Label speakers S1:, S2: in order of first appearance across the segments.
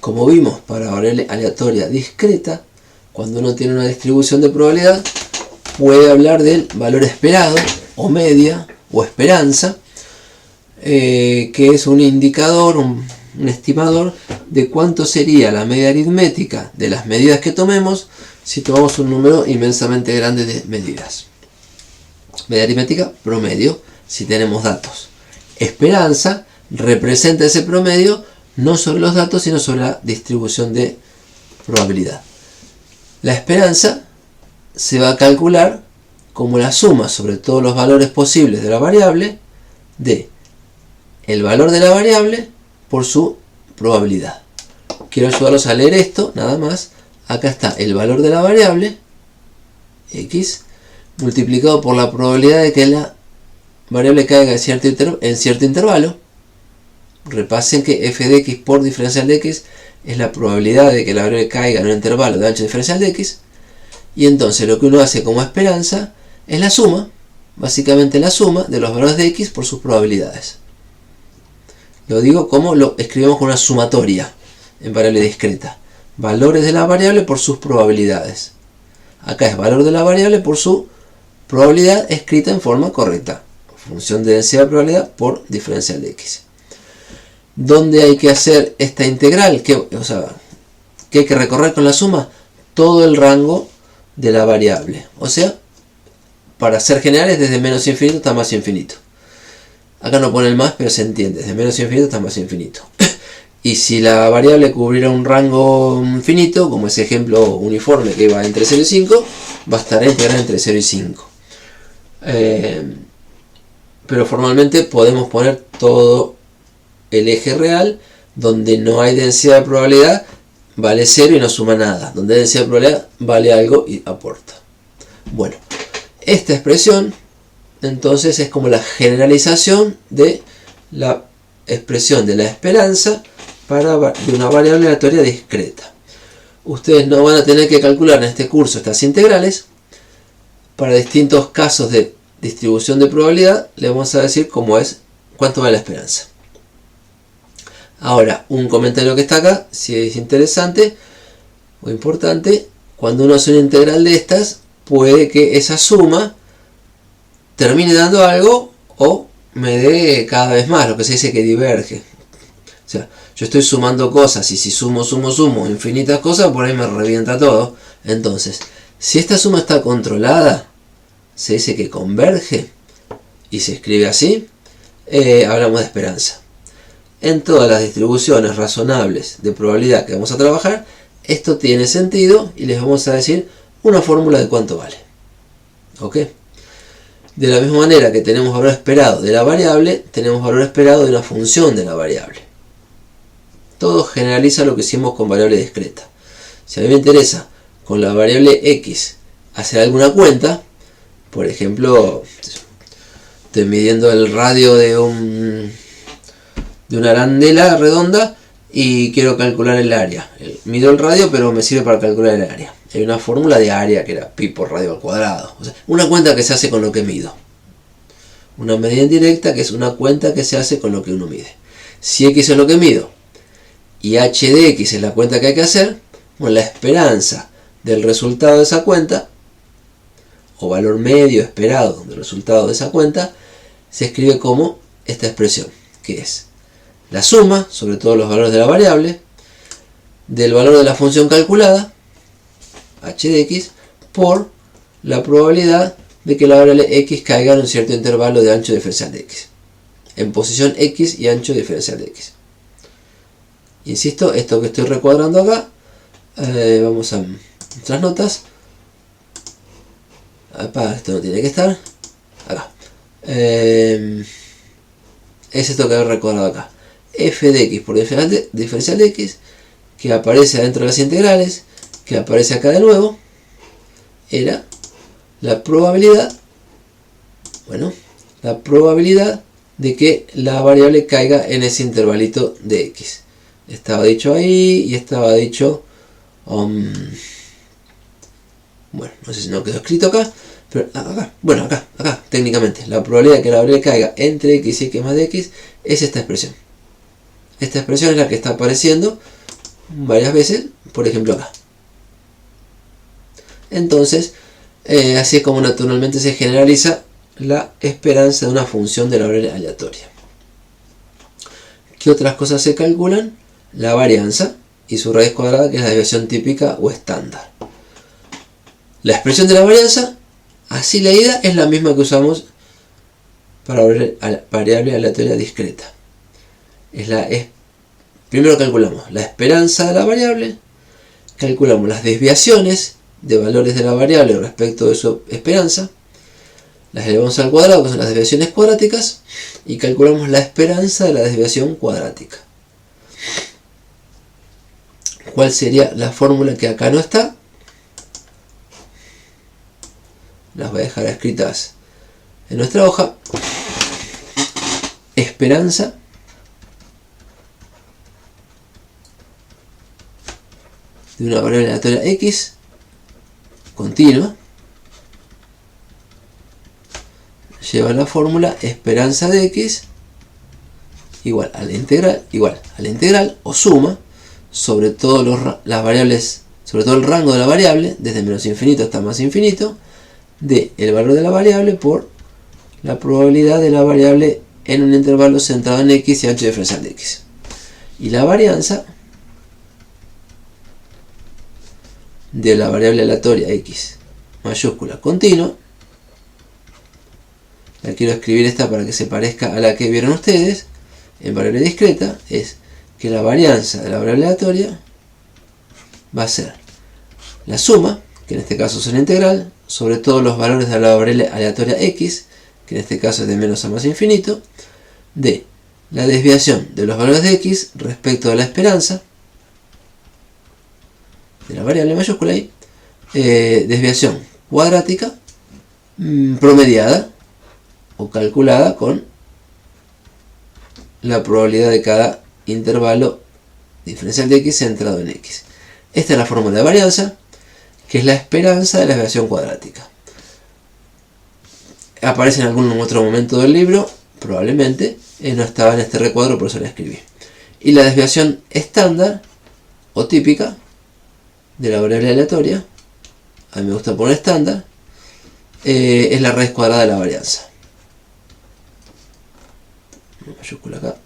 S1: como vimos para variable aleatoria discreta, cuando uno tiene una distribución de probabilidad, puede hablar del valor esperado, o media, o esperanza, que es un indicador, un estimador de cuánto sería la media aritmética de las medidas que tomemos si tomamos un número inmensamente grande de medidas. Media aritmética, promedio, si tenemos datos. Esperanza representa ese promedio no sobre los datos, sino sobre la distribución de probabilidad. La esperanza se va a calcular como la suma sobre todos los valores posibles de la variable de el valor de la variable por su probabilidad. Quiero ayudarlos a leer esto, nada más. Acá está el valor de la variable, x, multiplicado por la probabilidad de que la variable caiga en cierto intervalo. Repasen que f de x por diferencial de x es la probabilidad de que la variable caiga en un intervalo de ancho diferencial de x. Y entonces lo que uno hace como esperanza es la suma, básicamente la suma de los valores de x por sus probabilidades. Lo digo como lo escribimos con una sumatoria en variable discreta. Valores de la variable por sus probabilidades. Acá es valor de la variable por su probabilidad escrita en forma correcta. Función de densidad de probabilidad por diferencial de x. ¿Dónde hay que hacer esta integral? ¿Qué hay que recorrer con la suma? Todo el rango de la variable. O sea, para ser generales, desde menos infinito hasta más infinito. Acá no pone el más, pero se entiende. Desde menos infinito hasta más infinito. Y si la variable cubriera un rango infinito, como ese ejemplo uniforme que va entre 0 y 5, bastará integrar entre 0 y 5. Pero formalmente podemos poner todo el eje real, donde no hay densidad de probabilidad, vale 0 y no suma nada. Donde hay densidad de probabilidad, vale algo y aporta. Bueno, esta expresión entonces es como la generalización de la expresión de la esperanza de una variable aleatoria discreta. Ustedes no van a tener que calcular en este curso estas integrales. Para distintos casos de distribución de probabilidad, le vamos a decir cuánto vale la esperanza. Ahora, un comentario que está acá, si es interesante o importante, cuando uno hace una integral de estas, puede que esa suma termine dando algo o me dé cada vez más, lo que se dice que diverge. O sea, yo estoy sumando cosas y si sumo infinitas cosas, por ahí me revienta todo. Entonces, si esta suma está controlada, se dice que converge y se escribe así, hablamos de esperanza. En todas las distribuciones razonables de probabilidad que vamos a trabajar, esto tiene sentido y les vamos a decir una fórmula de cuánto vale. ¿Ok? De la misma manera que tenemos valor esperado de la variable, tenemos valor esperado de una función de la variable. Todo generaliza lo que hicimos con variable discreta. Si a mí me interesa con la variable x hacer alguna cuenta, por ejemplo, estoy midiendo el radio de una arandela redonda y quiero calcular el área. Mido el radio, pero me sirve para calcular el área. Hay una fórmula de área que era pi por radio al cuadrado. O sea, una cuenta que se hace con lo que mido. Una medida indirecta que es una cuenta que se hace con lo que uno mide. Si x es lo que mido y h de x es la cuenta que hay que hacer, bueno, la esperanza del resultado de esa cuenta, o valor medio esperado del resultado de esa cuenta, se escribe como esta expresión, que es la suma sobre todos los valores de la variable del valor de la función calculada, h de x, por la probabilidad de que la variable x caiga en un cierto intervalo de ancho diferencial de x, en posición x y ancho diferencial de x. Insisto, esto que estoy recuadrando acá, vamos a nuestras notas. Esto no tiene que estar acá. Es esto que he recuadrado acá. F de x por diferencial de x, que aparece adentro de las integrales, que aparece acá de nuevo, era la probabilidad, la probabilidad de que la variable caiga en ese intervalito de x. Estaba dicho ahí y estaba dicho, no sé si no quedó escrito acá, pero acá, técnicamente, la probabilidad de que la variable caiga entre x y x más de x es esta expresión. Esta expresión es la que está apareciendo varias veces, por ejemplo acá. Entonces, así es como naturalmente se generaliza la esperanza de una función de la variable aleatoria. ¿Qué otras cosas se calculan? La varianza y su raíz cuadrada, que es la desviación típica o estándar. La expresión de la varianza, así leída, es la misma que usamos para variable aleatoria discreta. Primero calculamos la esperanza de la variable, calculamos las desviaciones de valores de la variable respecto de su esperanza, las elevamos al cuadrado, que son las desviaciones cuadráticas, y calculamos la esperanza de la desviación cuadrática. ¿Cuál sería la fórmula que acá no está? Las voy a dejar escritas en nuestra hoja. Esperanza de una variable aleatoria x continua lleva la fórmula esperanza de x igual a la integral o suma sobre todas las variables, sobre todo el rango de la variable, desde menos infinito hasta más infinito, de el valor de la variable por la probabilidad de la variable en un intervalo centrado en x y h diferencial de x. Y la varianza de la variable aleatoria x mayúscula continua, la quiero escribir esta para que se parezca a la que vieron ustedes, en variable discreta, es que la varianza de la variable aleatoria va a ser la suma, que en este caso es una integral, sobre todos los valores de la variable aleatoria x, que en este caso es de menos a más infinito, de la desviación de los valores de x respecto de la esperanza de la variable mayúscula ahí, desviación cuadrática promediada o calculada con la probabilidad de cada intervalo diferencial de x centrado en x. Esta es la fórmula de varianza, que es la esperanza de la desviación cuadrática. Aparece en algún otro momento del libro, probablemente, no estaba en este recuadro, por eso la escribí. Y la desviación estándar o típica de la variable aleatoria, a mí me gusta poner estándar, es la raíz cuadrada de la varianza. Una mayúscula acá.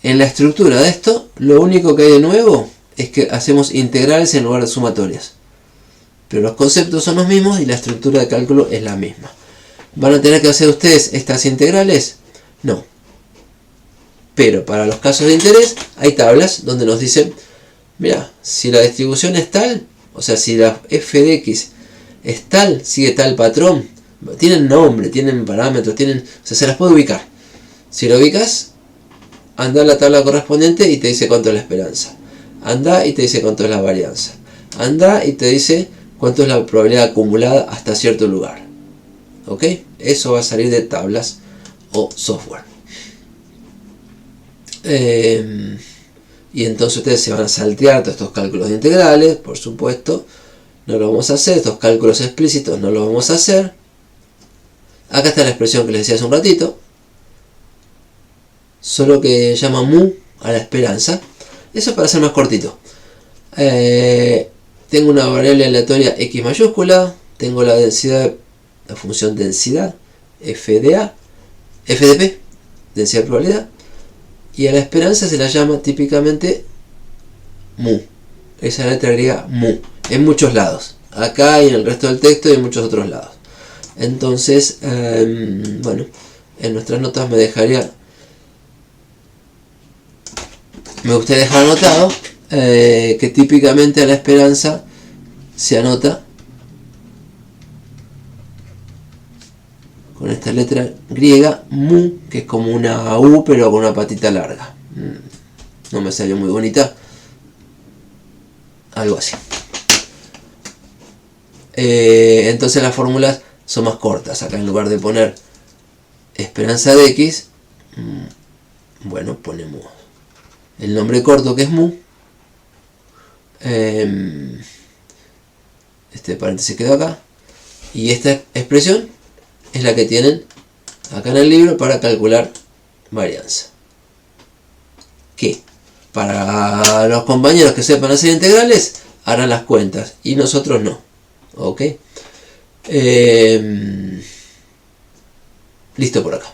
S1: En la estructura de esto, lo único que hay de nuevo es que hacemos integrales en lugar de sumatorias. Pero los conceptos son los mismos y la estructura de cálculo es la misma. ¿Van a tener que hacer ustedes estas integrales? No. Pero para los casos de interés hay tablas donde nos dicen, mira, si la distribución es tal, o sea, si la f de x es tal, sigue tal patrón, tienen nombre, tienen parámetros, o sea, se las puede ubicar. Si lo ubicas, anda a la tabla correspondiente y te dice cuánto es la esperanza. Anda y te dice cuánto es la varianza. Anda y te dice cuánto es la probabilidad acumulada hasta cierto lugar. ¿Ok? Eso va a salir de tablas o software. Y entonces ustedes se van a saltear todos estos cálculos de integrales, por supuesto. No lo vamos a hacer. Estos cálculos explícitos no los vamos a hacer. Acá está la expresión que les decía hace un ratito. Solo que llama mu a la esperanza. Eso es para ser más cortito. Tengo una variable aleatoria x mayúscula. Tengo la densidad, la función densidad, f de p, densidad de probabilidad. Y a la esperanza se la llama típicamente mu. Esa letra griega mu. En muchos lados. Acá y en el resto del texto y en muchos otros lados. Entonces, bueno, en nuestras notas me gustaría dejar anotado que típicamente a la esperanza se anota con esta letra griega mu, que es como una U pero con una patita larga. No me salió muy bonita, algo así. Entonces las fórmulas son más cortas. Acá en lugar de poner esperanza de x, bueno, ponemos el nombre corto que es mu. Este paréntesis quedó acá. Y esta expresión es la que tienen acá en el libro para calcular varianza. que para los compañeros que sepan hacer integrales harán las cuentas y nosotros no. ¿Ok? Listo por acá.